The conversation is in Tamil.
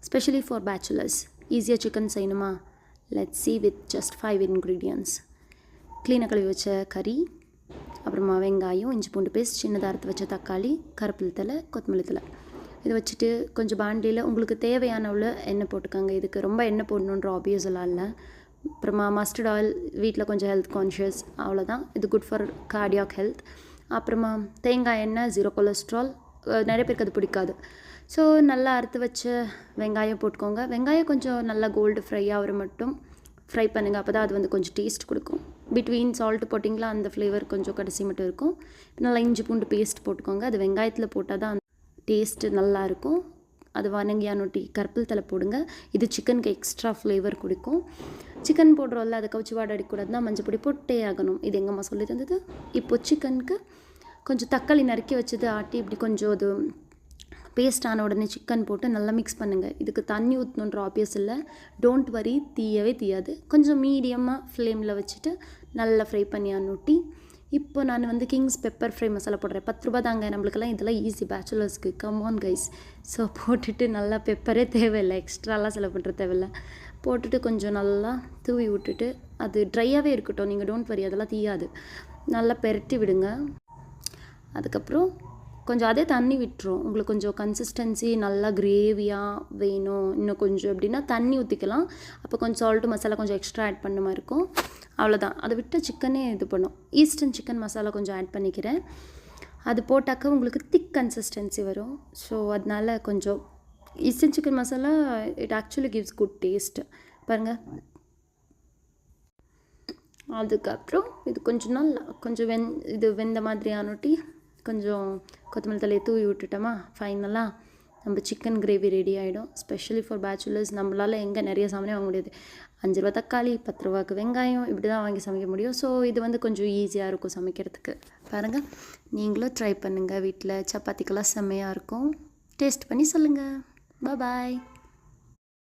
Specially for bachelors. ஈஸியாக சிக்கன் செய்யணுமா? Let's see with just 5 ingredients. க்ளீனாக கழுவி வச்ச கறி, அப்புறமா வெங்காயம், இஞ்சி பூண்டு பேஸ்ட், சின்னதாக அறுத்து வச்ச தக்காளி, கருவேப்பிலை தழை, கொத்தமல்லி தழை. இதை வச்சுட்டு கொஞ்சம் பாண்டியில் உங்களுக்கு தேவையான உள்ள எண்ணெய் போட்டுக்கோங்க. இதுக்கு ரொம்ப எண்ணெய் போடணுன்ற ஆப்வியஸ் எல்லாம் இல்லை. அப்புறமா மஸ்டர்ட் ஆயில், வீட்டில் கொஞ்சம் ஹெல்த் கான்ஷியஸ், அவ்வளோதான். இது குட் ஃபார் கார்டியாக் ஹெல்த். அப்புறமா தேங்காய் எண்ணெய், 0 கொலஸ்ட்ரால். நிறைய பேருக்கு அது பிடிக்காது. ஸோ நல்லா அறுத்து வச்ச வெங்காயம் போட்டுக்கோங்க. வெங்காயம் கொஞ்சம் நல்லா கோல்டு ஃப்ரை ஆகிற மட்டும் ஃப்ரை பண்ணுங்கள். அப்போ தான் அது வந்து கொஞ்சம் டேஸ்ட் கொடுக்கும். பிட்வீன் சால்ட்டு போட்டிங்களா அந்த ஃப்ளேவர் கொஞ்சம் கடைசி மட்டும் இருக்கும். நல்லா இஞ்சி பூண்டு பேஸ்ட் போட்டுக்கோங்க. அது வெங்காயத்தில் போட்டால் தான் டேஸ்ட்டு நல்லாயிருக்கும். அது வணங்கியானொட்டி கருப்பில் தலை போடுங்க. இது சிக்கனுக்கு எக்ஸ்ட்ரா ஃப்ளேவர் கொடுக்கும். சிக்கன் போடுறோம்ல, அதை கவுச்சி வாடை அடிக்கூடாதுன்னா மஞ்சள் பொடி போட்டே ஆகணும். இது எங்கள் அம்மா சொல்லி தந்தது. இப்போது சிக்கனுக்கு கொஞ்சம் தக்காளி நறுக்கி வச்சது ஆட்டி இப்படி கொஞ்சம் அது பேஸ்ட் ஆன உடனே சிக்கன் போட்டு நல்லா மிக்ஸ் பண்ணுங்கள். இதுக்கு தண்ணி ஊற்றணுன்ற ஆப்வியஸ் இல்லை. Don't worry, தீயவே தீயாது. கொஞ்சம் மீடியமாக ஃப்ளேமில் வச்சுட்டு நல்லா ஃப்ரை பண்ணி அனுட்டி. இப்போ நான் வந்து கிங்ஸ் பெப்பர் ஃப்ரை மசாலா போடுறேன். 10 ரூபா தாங்க. நம்மளுக்கெல்லாம் இதெல்லாம் ஈஸி பேச்சுலர்ஸ்க்கு. Come on guys. ஸோ போட்டுட்டு நல்லா பெப்பரே தேவையில்லை, எக்ஸ்ட்ராலாம் செலவு பண்ணுற தேவையில்லை. போட்டுட்டு கொஞ்சம் நல்லா தூவி விட்டுட்டு அது ட்ரையாகவே இருக்கட்டும். நீங்கள் டோன்ட் வரி, அதெல்லாம் தீயாது. நல்லா பெரட்டி விடுங்க. அதுக்கப்புறம் கொஞ்சம் அதே தண்ணி விட்டுரும். உங்களுக்கு கொஞ்சம் கன்சிஸ்டன்சி நல்லா கிரேவியாக வேணும் இன்னும் கொஞ்சம் அப்படின்னா தண்ணி ஊற்றிக்கலாம். அப்போ கொஞ்சம் சால்ட்டு மசாலா கொஞ்சம் எக்ஸ்ட்ரா ஆட் பண்ண மாதிரி இருக்கும். அவ்வளோதான். அதை விட்டு சிக்கனே இது பண்ணும். ஈஸ்டர்ன் சிக்கன் மசாலா கொஞ்சம் ஆட் பண்ணிக்கிறேன். அது போட்டாக்க உங்களுக்கு திக் கன்சிஸ்டன்சி வரும். ஸோ அதனால் கொஞ்சம் eastern chicken masala it actually gives good taste. பாருங்கள். அதுக்கப்புறம் இது கொஞ்சம் நாள் கொஞ்சம் இது வெந்த மாதிரி ஆனொட்டி கொஞ்சம் கொத்தமல்லி தலையை தூவி விட்டுட்டோமா, ஃபைனலாக நம்ம சிக்கன் கிரேவி ரெடி ஆகிடும். Specially for bachelors. நம்மளால் எங்கே நிறைய சாமானே வாங்க முடியாது. 5 ரூபா தக்காளி, 10 ரூபாய்க்கு வெங்காயம், இப்படி தான் வாங்கி சமைக்க முடியும். ஸோ இது வந்து கொஞ்சம் ஈஸியாக இருக்கும் சமைக்கிறதுக்கு. பாருங்கள், நீங்களும் ட்ரை பண்ணுங்கள் வீட்டில். சப்பாத்திக்கெல்லாம் செம்மையாக இருக்கும். டேஸ்ட் பண்ணி சொல்லுங்கள். பாய்.